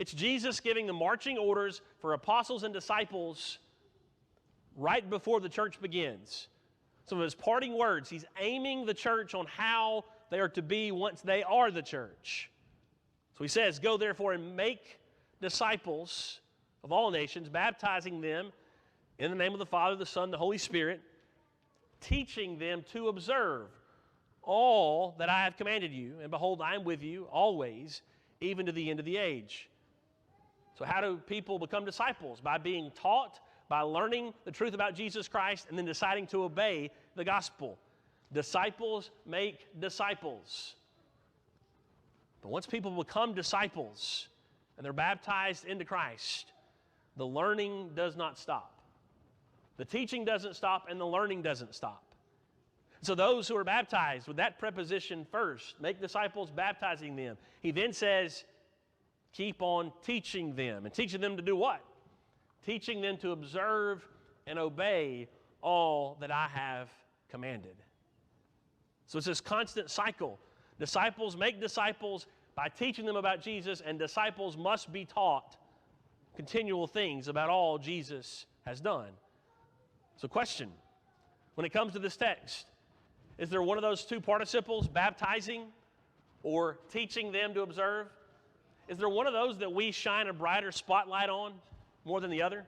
It's Jesus giving the marching orders for apostles and disciples right before the church begins. Some of his parting words, he's aiming the church on how they are to be once they are the church. So he says, "Go therefore and make disciples of all nations, baptizing them in the name of the Father, the Son, the Holy Spirit, teaching them to observe all that I have commanded you. And behold, I am with you always, even to the end of the age." So how do people become disciples? By being taught, by learning the truth about Jesus Christ, and then deciding to obey the gospel. Disciples make disciples. But once people become disciples and they're baptized into Christ, the learning does not stop. The teaching doesn't stop and the learning doesn't stop. So those who are baptized with that preposition first, make disciples, baptizing them. He then says, keep on teaching them. And teaching them to do what? Teaching them to observe and obey all that I have commanded. So it's this constant cycle. Disciples make disciples by teaching them about Jesus, and disciples must be taught continual things about all Jesus has done. So question, when it comes to this text, is there one of those two participles, baptizing or teaching them to observe? Is there one of those that we shine a brighter spotlight on more than the other?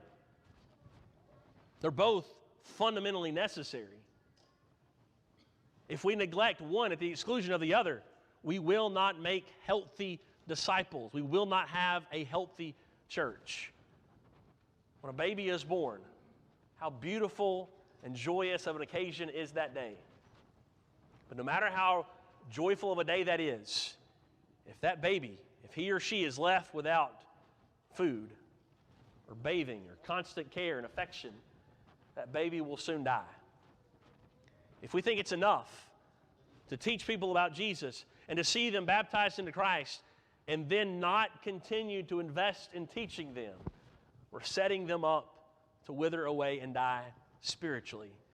They're both fundamentally necessary. If we neglect one at the exclusion of the other, we will not make healthy disciples. We will not have a healthy church. When a baby is born, how beautiful and joyous of an occasion is that day. But no matter how joyful of a day that is, if that baby, if he or she is left without food or bathing or constant care and affection, that baby will soon die. If we think it's enough to teach people about Jesus and to see them baptized into Christ and then not continue to invest in teaching them, we're setting them up to wither away and die spiritually.